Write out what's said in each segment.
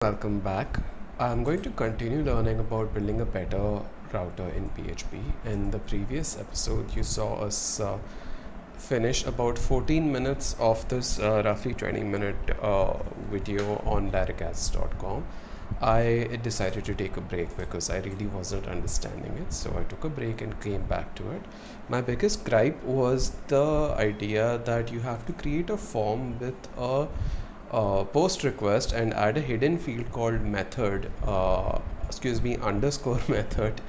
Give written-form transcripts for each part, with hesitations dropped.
Welcome back. I'm going to continue learning about building a better router in PHP. In the previous episode, you saw us finish about 14 minutes of this roughly 20-minute video on directAccess.com. I decided to take a break because I really wasn't understanding it, so I took a break and came back to it. My biggest gripe was the idea that you have to create a form with a post request and add a hidden field called method underscore method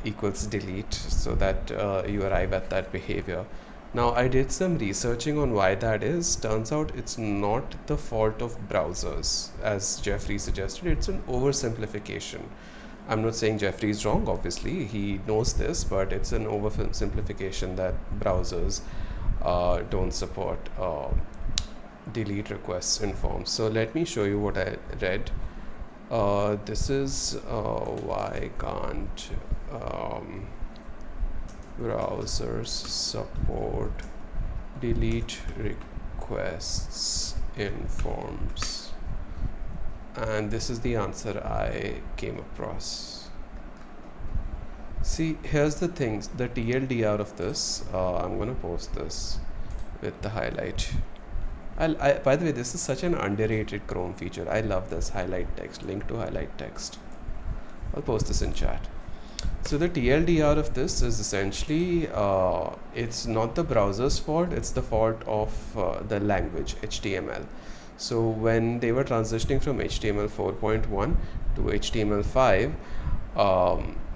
equals delete, so that you arrive at that behavior. Now I did some researching on why that is. Turns out it's not the fault of browsers, as Jeffrey suggested. It's an oversimplification. I'm not saying Jeffrey is wrong, obviously he knows this, but it's an oversimplification that browsers don't support delete requests in forms. So let me show you what I read. This is why can't browsers support delete requests in forms, and this is the answer I came across. See, here's the things, the TLDR of this. I'm gonna post this with the highlight. By the way, this is such an underrated Chrome feature. I love this highlight text, link to highlight text. I'll post this in chat. So the TLDR of this is essentially, it's not the browser's fault, it's the fault of the language, HTML. So when they were transitioning from HTML 4.1 to HTML5,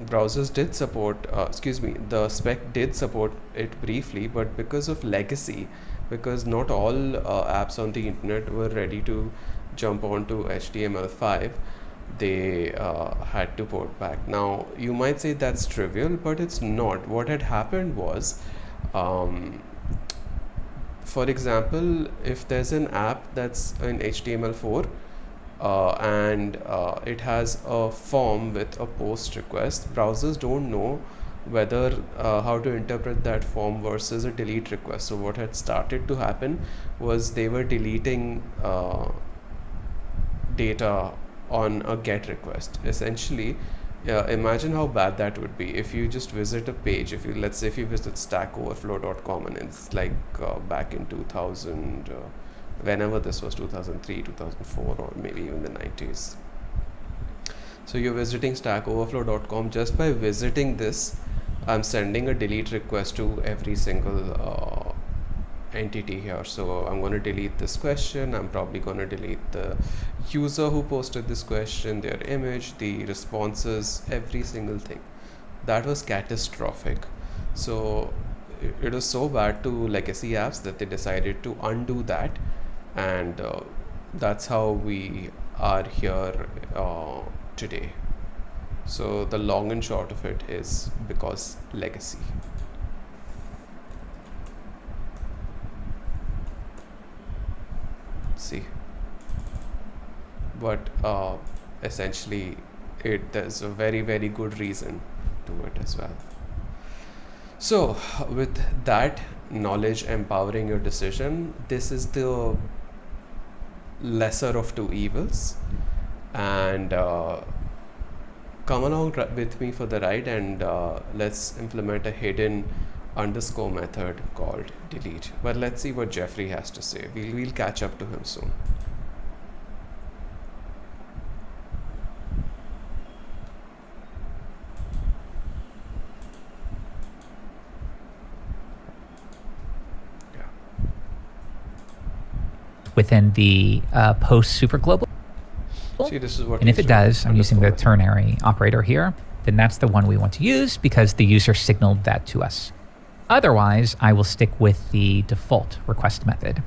browsers did support, the spec did support it briefly, but because of legacy, because not all apps on the internet were ready to jump onto HTML5, they had to port back. Now you might say that's trivial, but it's not. What had happened was, for example, if there's an app that's in HTML4 and it has a form with a post request, browsers don't know whether how to interpret that form versus a delete request. So what had started to happen was they were deleting data on a get request. Essentially, imagine how bad that would be if you just visit a page. If you, let's say if you visit stackoverflow.com, and it's like back in 2000, whenever this was, 2003, 2004, or maybe even the 90s. So you're visiting stackoverflow.com. Just by visiting this, I'm sending a delete request to every single entity here. So I'm going to delete this question. I'm probably going to delete the user who posted this question, their image, the responses, every single thing. That was catastrophic. So it was so bad to legacy apps that they decided to undo that, and that's how we are here today. So the long and short of it is because legacy. See, but essentially there's a very, very good reason to it as well. So with that knowledge empowering your decision, this is the lesser of two evils, and come along with me for the ride, and let's implement a hidden underscore method called delete. But let's see what Jeffrey has to say. We'll catch up to him soon. Within the post superglobal. See, this is what, and if it does, I'm using the ternary operator here, then that's the one we want to use because the user signaled that to us. Otherwise, I will stick with the default request method.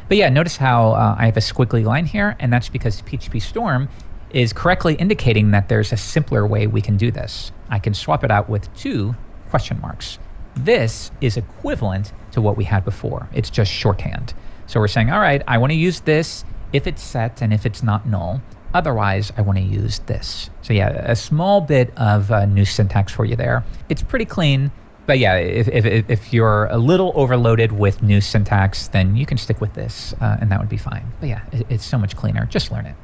But yeah, notice how I have a squiggly line here, and that's because PHP Storm is correctly indicating that there's a simpler way we can do this. I can swap it out with 2 question marks. This is equivalent to what we had before. It's just shorthand. So we're saying, all right, I want to use this if it's set and if it's not null. Otherwise, I want to use this. So yeah, a small bit of new syntax for you there. It's pretty clean, but yeah, if you're a little overloaded with new syntax, then you can stick with this, and that would be fine. But yeah, it's so much cleaner. Just learn it.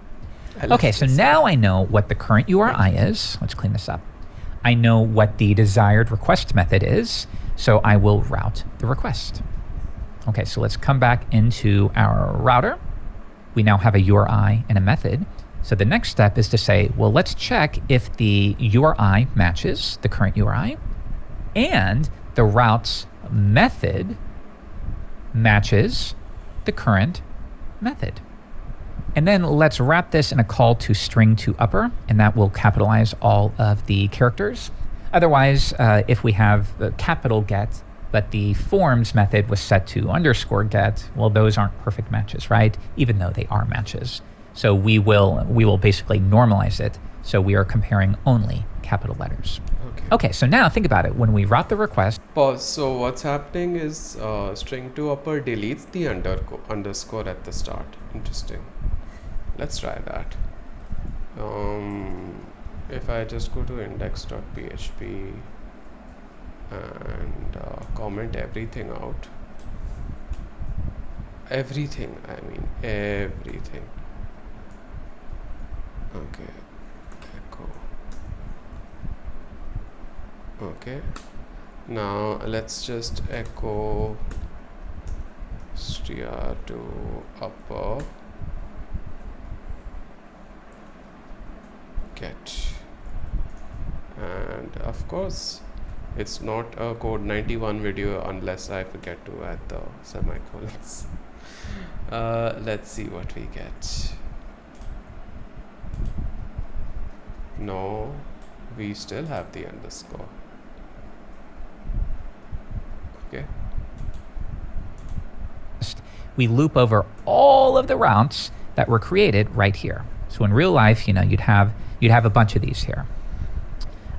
I love Okay, so this. now I know what the current URI is. Let's clean this up. I know what the desired request method is, so I will route the request. Okay, so let's come back into our router. We now have a URI and a method. So the next step is to say, well, let's check if the URI matches the current URI and the routes method matches the current method. And then let's wrap this in a call to string to upper, and that will capitalize all of the characters. Otherwise, if we have the capital get, but the forms method was set to underscore get, well, those aren't perfect matches, right? Even though they are matches. So we will basically normalize it. So we are comparing only capital letters. Okay, so now think about it. When we route the request, Pause. So what's happening is string to upper deletes the underscore at the start. Interesting. Let's try that. If I just go to index.php and comment everything out, everything, I mean everything. Okay, echo. Okay, now let's just echo str to upper get, and of course it's not a code 91 video unless I forget to add the semicolons. Let's see what we get. No, we still have the underscore. Okay, we loop over all of the routes that were created right here. So in real life, you'd have a bunch of these here.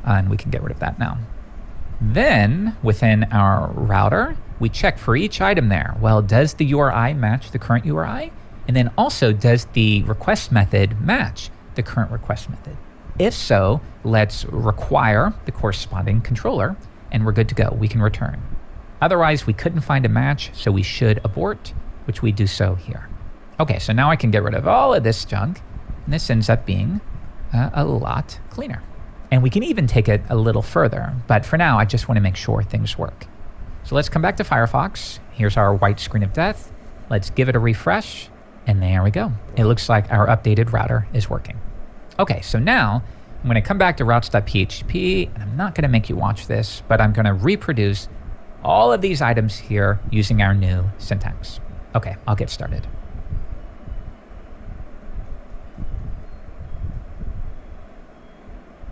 And we can get rid of that now. Then within our router, we check for each item there. Well, does the URI match the current URI? And then also, does the request method match the current request method? If so, let's require the corresponding controller and we're good to go. We can return. Otherwise, we couldn't find a match, so we should abort, which we do so here. Okay, so now I can get rid of all of this junk, and this ends up being a lot cleaner. And we can even take it a little further, but for now, I just want to make sure things work. So let's come back to Firefox. Here's our white screen of death. Let's give it a refresh, and there we go. It looks like our updated router is working. Okay, so now I'm going to come back to routes.php, and I'm not going to make you watch this, but I'm going to reproduce all of these items here using our new syntax. Okay, I'll get started.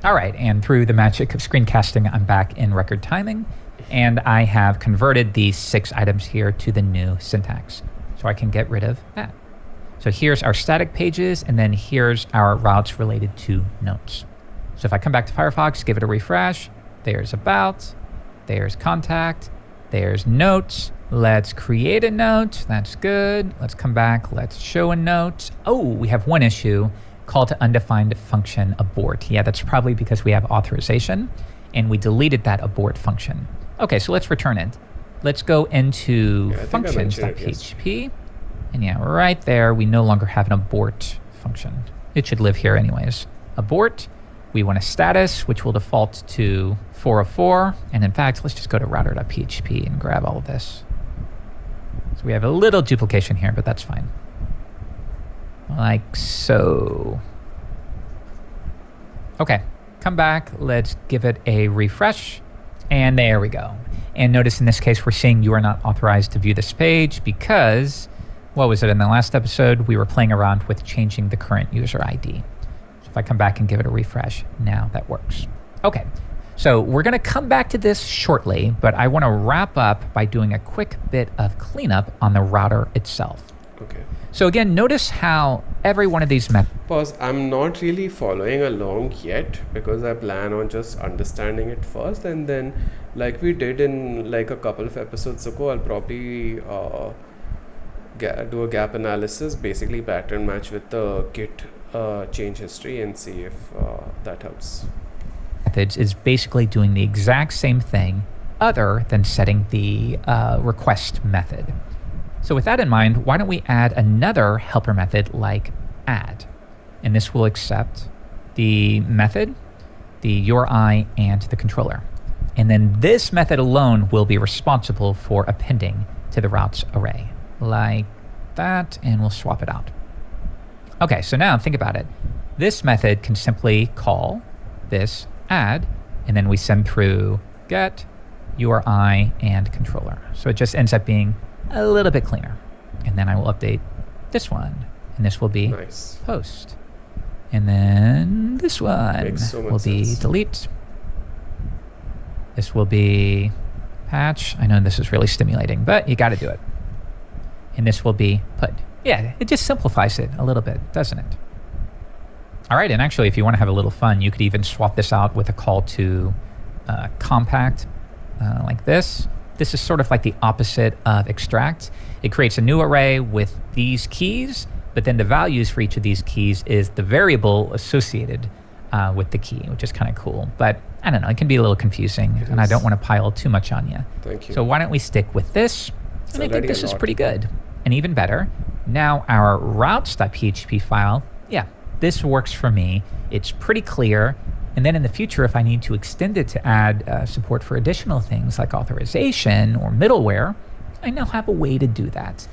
All right, and through the magic of screencasting, I'm back in record timing, and I have converted these 6 items here to the new syntax. So I can get rid of that. So here's our static pages, and then here's our routes related to notes. So if I come back to Firefox, give it a refresh, there's about, there's contact, there's notes. Let's create a note. That's good. Let's come back. Let's show a note. Oh, we have one issue. Call to undefined function abort. Yeah, that's probably because we have authorization and we deleted that abort function. Okay, so let's return it. Let's go into functions.php. And yeah, right there, we no longer have an abort function. It should live here anyways. Abort. We want a status, which will default to 404. And in fact, let's just go to router.php and grab all of this. So we have a little duplication here, but that's fine. Like so. Okay, come back. Let's give it a refresh. And there we go. And notice in this case, we're seeing you are not authorized to view this page because, what was it, in the last episode, we were playing around with changing the current user ID. So if I come back and give it a refresh, now that works. Okay, so we're going to come back to this shortly, but I want to wrap up by doing a quick bit of cleanup on the router itself. okay. So again, notice how every one of these methods... Pause. I'm not really following along yet because I plan on just understanding it first, and then like we did in like a couple of episodes ago, I'll probably do a gap analysis, basically pattern match with the Git change history and see if that helps. methods is basically doing the exact same thing other than setting the request method. So with that in mind, why don't we add another helper method like add? and this will accept the method, the URI, and the controller. And then this method alone will be responsible for appending to the routes array, like that, and we'll swap it out. Okay, so now think about it. This method can simply call this add, and then we send through get, URI, and controller. So it just ends up being a little bit cleaner. And then I will update this one, and this will be Nice. post. And then this one Makes so much will be sense. delete. This will be patch. I know this is really stimulating, but you got to do it. And this will be put. Yeah, it just simplifies it a little bit, doesn't it? All right, and actually, if you want to have a little fun, you could even swap this out with a call to compact like this. This is sort of like the opposite of extract. It creates a new array with these keys, but then the values for each of these keys is the variable associated with the key, which is kind of cool. But I don't know, it can be a little confusing, and I don't want to pile too much on you. Thank you. So why don't we stick with this? And I think already this a is lot. pretty good. And even better, now our routes.php file, yeah, this works for me. It's pretty clear. And then in the future, if I need to extend it to add support for additional things like authorization or middleware, I now have a way to do that.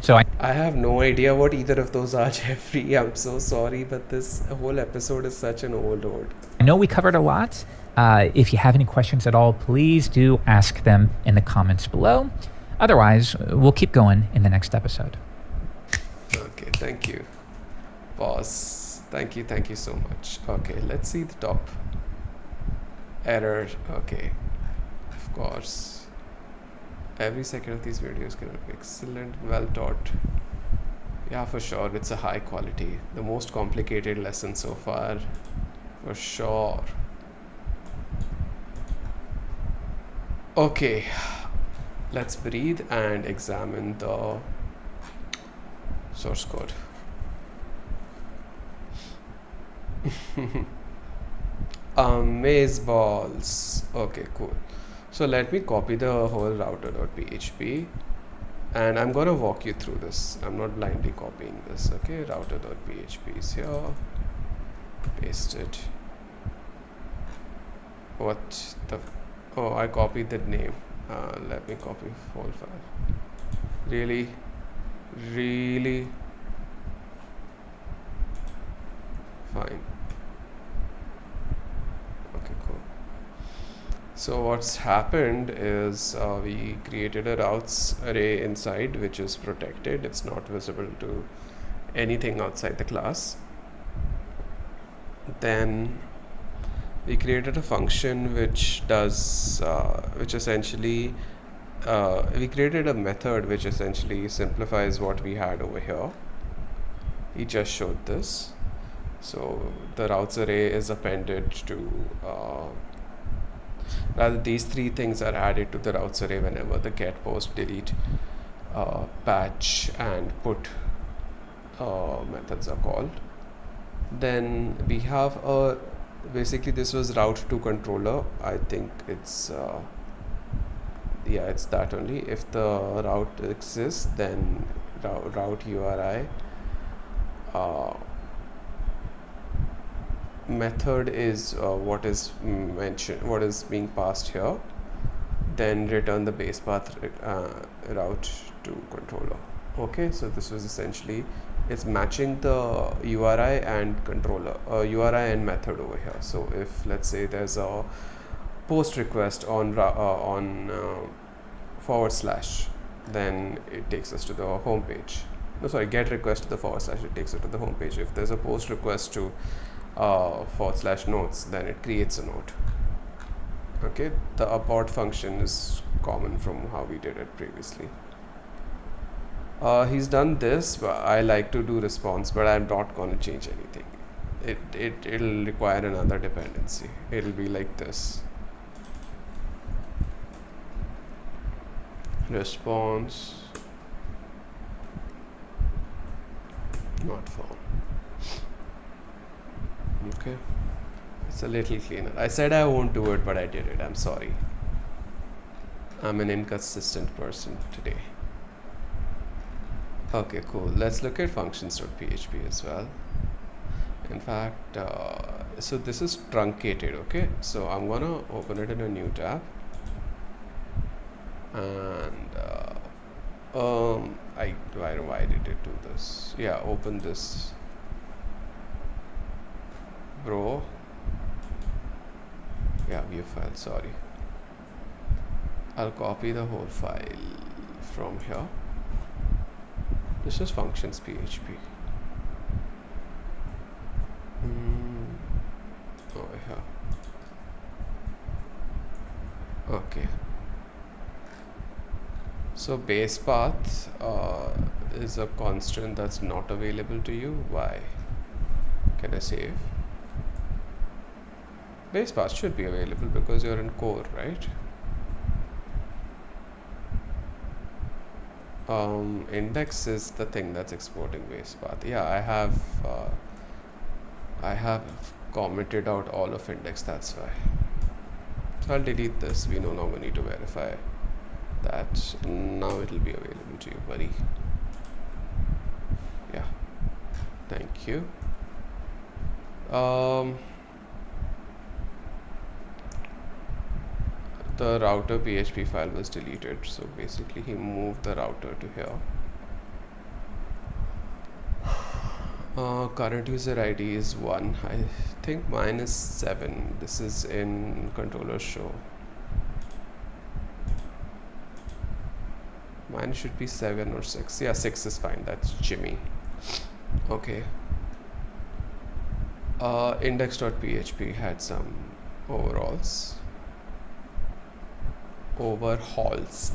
So I have no idea what either of those are, Jeffrey. I'm so sorry, but this whole episode is such an overload. I know we covered a lot. If you have any questions at all, please do ask them in the comments below. Otherwise, we'll keep going in the next episode. Okay, thank you. Pause. Thank you so much. Okay, let's see the top. Error. Okay, of course. Every second of these videos can be excellent, well taught. Yeah, for sure, it's a high quality. The most complicated lesson so far, for sure. Okay, let's breathe and examine the source code. Amaze balls. Okay, cool. So let me copy the whole router.php and I'm gonna walk you through this. I'm not blindly copying this. Okay, router.php is here. Paste it. What the? Oh, I copied that name. Let me copy whole file. Really? Fine. Okay, cool. So what's happened is we created a routes array inside, which is protected. It's not visible to anything outside the class. Then we created a function which does, which essentially, we created a method which essentially simplifies what we had over here. We just showed this. So the routes array is appended to, rather these three things are added to the routes array whenever the get, post, delete, patch and put methods are called. Then we have a, basically this was route to controller. I think it's, yeah, it's that only. If the route exists, then route URI. Method is what is mentioned, what is being passed here. Then return the base path route to controller. Okay, so this was essentially, it's matching the URI and controller, URI and method over here. So if let's say there's a post request on / then it takes us to the home page. No, sorry, get request to the / it takes it to the home page. If there's a post request to / notes, then it creates a note. Okay, the abort function is common from how we did it previously. He's done this, but I like to do response, but I'm not going to change anything. It'll require another dependency. It'll be like this. Response not found. Okay, it's a little cleaner. I said I won't do it, but I did it. I'm sorry. I'm an inconsistent person today. Okay, cool. Let's look at functions.php as well. In fact, so this is truncated. Okay, so I'm gonna open it in a new tab, and why did it do this? Yeah, open this, bro. Yeah, view file. Sorry, I'll copy the whole file from here. This is functions PHP. Over here. Okay. So base path is a constant that's not available to you. Why? Can I save? Base path should be available because you're in core, right? Index is the thing that's exporting base path. Yeah, I have commented out all of index, that's why. So I'll delete this. We no longer need to verify that. Now it'll be available to you, buddy. Yeah, thank you. The router PHP file was deleted, so basically he moved the router to here. Current user ID is 1. I think mine is 7. This is in controller show. Mine should be 7 or 6. Yeah, 6 is fine. That's Jimmy. Okay. Index.php had some overhauls,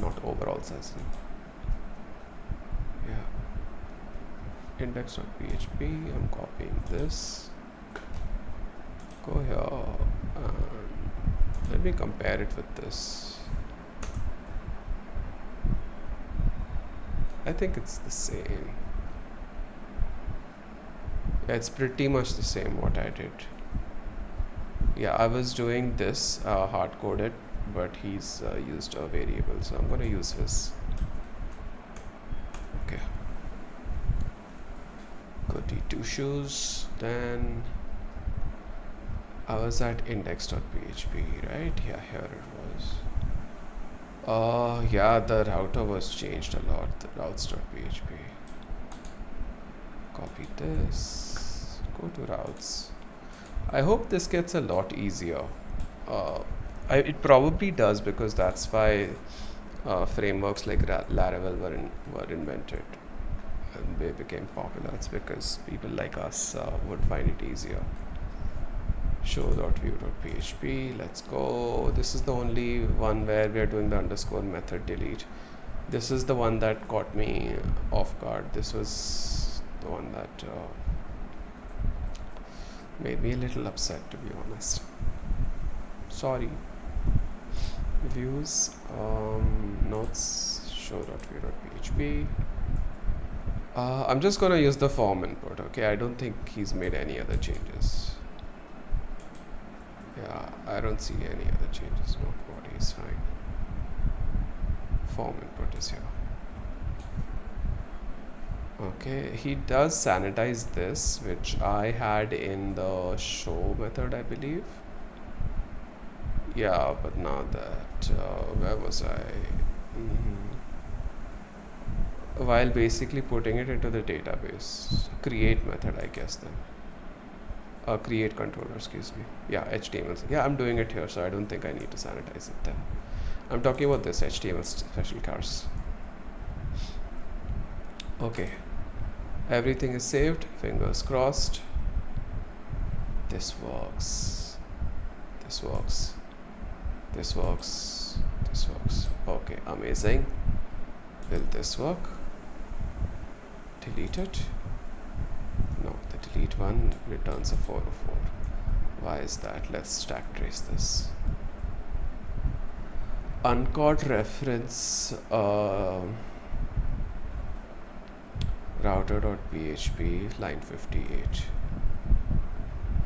not overalls as in. Yeah. Index.php, I'm copying this. Go here and let me compare it with this. I think it's the same. Yeah, it's pretty much the same what I did. Yeah, I was doing this hard-coded, but he's used a variable, so I'm going to use his. Okay. Goody two shoes. Then I was at index.php, right? Yeah, here it was. Yeah, the router was changed a lot. The routes.php. Copy this. Go to routes. I hope this gets a lot easier. It probably does, because that's why frameworks like Laravel were invented and they became popular. It's because people like us would find it easier. Show.view.php. Let's go. This is the only one where we are doing the underscore method delete. This is the one that caught me off guard. This was the one that made me a little upset, to be honest. Sorry. Views, notes, show.view.php. I'm just gonna use the form input. Okay, I don't think he's made any other changes. Yeah, I don't see any other changes. Not body is fine. Form input is here. Okay, he does sanitize this, which I had in the show method, I believe. Yeah, but now that where was I? While basically putting it into the database, create method, I guess then. Create controller, excuse me. Yeah, HTML. Yeah, I'm doing it here, so I don't think I need to sanitize it then. I'm talking about this HTML special cars. Okay, everything is saved. Fingers crossed. This works. This works. This works. This works. Okay, amazing. Will this work? Delete it. No, the delete one returns a 404. Why is that? Let's stack trace this. Uncaught reference router.php line 58.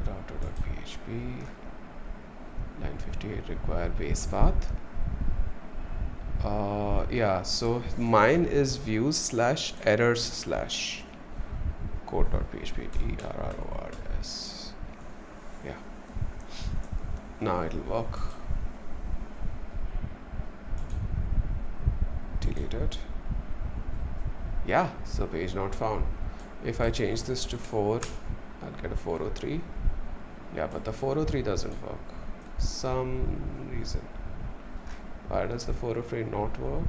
Router.php line 58 require base path. Yeah, so mine is views/errors/ code.php errors this. Yeah, now it'll work. Delete it. Yeah, so page not found. If I change this to 4, I'll get a 403. Yeah, but the 403 doesn't work. Some reason. Why does the 403 not work?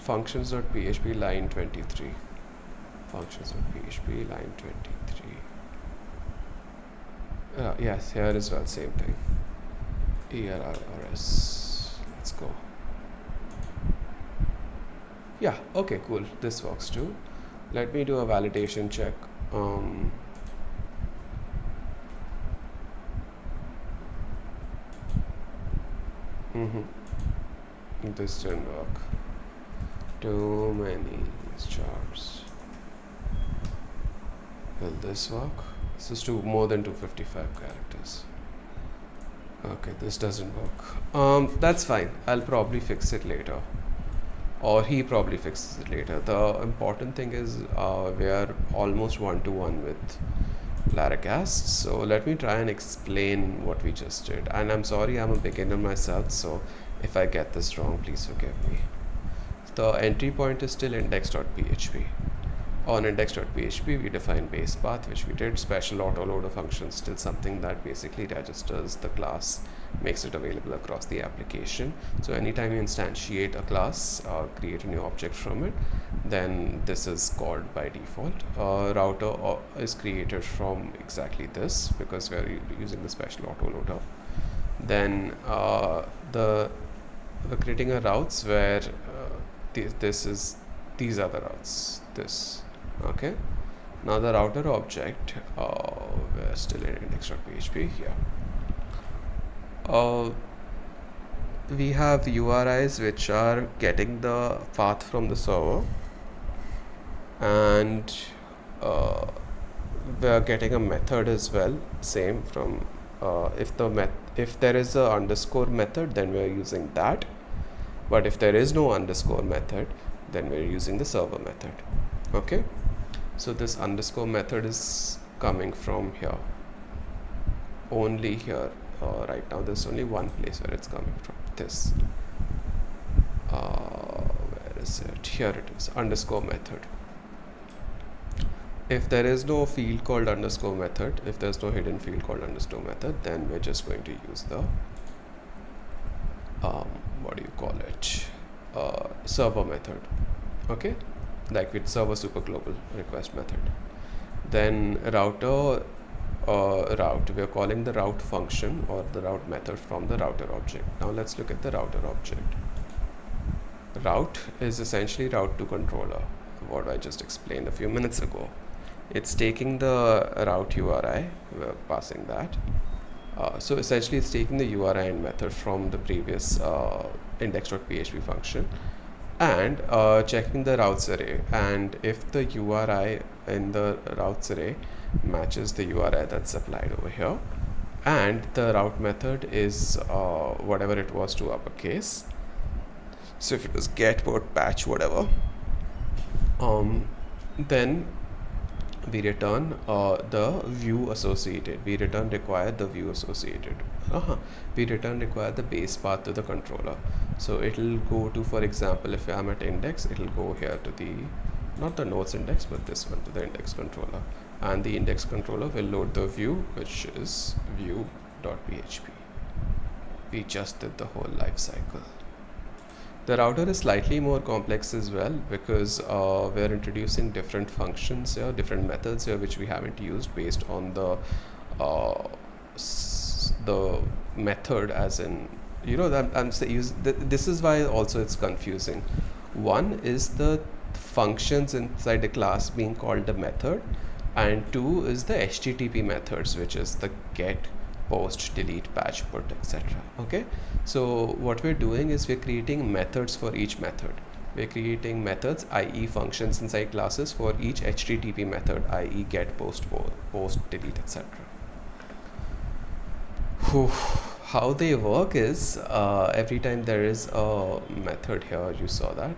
Functions.php line 23. Functions.php line 23. Yes, here as well, same thing. ERRS. Let's go. Yeah, okay, cool. This works too. Let me do a validation check. This didn't work. Too many stars. Will this work? This is more than 255 characters. Okay, this doesn't work. That's fine. I'll probably fix it later. Or he probably fixes it later. The important thing is we are almost one-to-one with Laracast. So let me try and explain what we just did. And I'm sorry, I'm a beginner myself, so if I get this wrong, please forgive me. The entry point is still index.php. On index.php, we define base path, which we did. Special autoloader function, still something that basically registers the class, makes it available across the application. So anytime you instantiate a class, create a new object from it, then this is called by default. Router is created from exactly this, because we are using the special autoloader. Then we're creating a routes where these are the routes. This. Okay, now the router object, we're still in index.php here. We have URIs which are getting the path from the server, and we're getting a method as well, same from if there is a underscore method, then we're using that, but if there is no underscore method, then we're using the server method. Okay, so this underscore method is coming from here, only here. Right now there's only one place where it's coming from, this. Where is it? Here it is, underscore method. If there is no field called underscore method, if there's no hidden field called underscore method, then we're just going to use the what do you call it, server method. Okay, like with server super global request method. Then router route, we are calling the route function or the route method from the router object. Now let's look at the router object. Route is essentially route to controller, what I just explained a few minutes ago. It's taking the route URI, we're passing that. So essentially it's taking the URI and method from the previous index.php function and checking the routes array, and if the URI in the routes array matches the URI that's supplied over here, and the route method is whatever it was to uppercase, so if it was get, put, patch, whatever, then we return the view associated. We require the view associated. We require the base path to the controller. So it'll go to, for example, if I'm at index, it'll go here to the, not the nodes index, but this one, to the index controller. And the index controller will load the view, which is view.php. We just did the whole life cycle. The router is slightly more complex as well, because we're introducing different functions here, different methods here, which we haven't used based on the method, as in, you know, that I'm saying this is why also it's confusing. One is the functions inside the class being called a method, and two is the HTTP methods, which is the get, post, delete, patch, put, etc. Okay, so what we're doing is we're creating methods for each method. We're creating methods, i.e. functions inside classes, for each HTTP method, i.e. get, post, delete, etc. How they work is every time there is a method here, you saw that.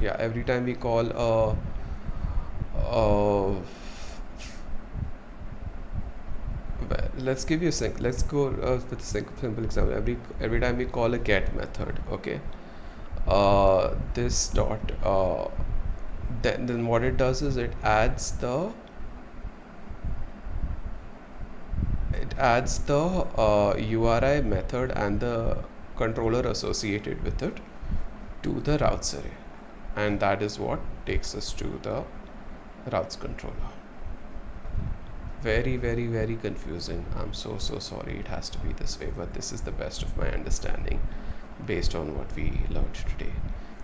yeah, every time we call let's give you let's go with a simple example. Every time we call a get method, okay, this dot then what it does is it adds the URI method and the controller associated with it to the routes array, and that is what takes us to the routes controller. Very, very, very confusing. I'm so sorry it has to be this way, but this is the best of my understanding based on what we learned today.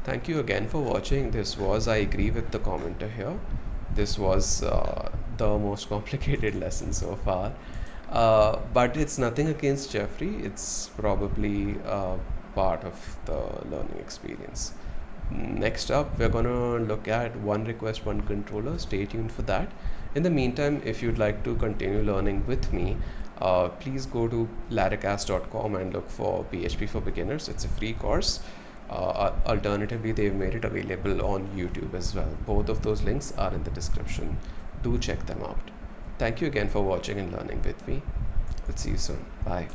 Thank you again for watching. This was, I agree with the commenter here, this was the most complicated lesson so far. But it's nothing against Jeffrey, it's probably part of the learning experience. Next up, we're gonna look at one request, one controller. Stay tuned for that. In the meantime, if you'd like to continue learning with me, please go to laracast.com and look for PHP for Beginners. It's a free course. Alternatively, they've made it available on YouTube as well. Both of those links are in the description. Do check them out. Thank you again for watching and learning with me. Let's see you soon. Bye.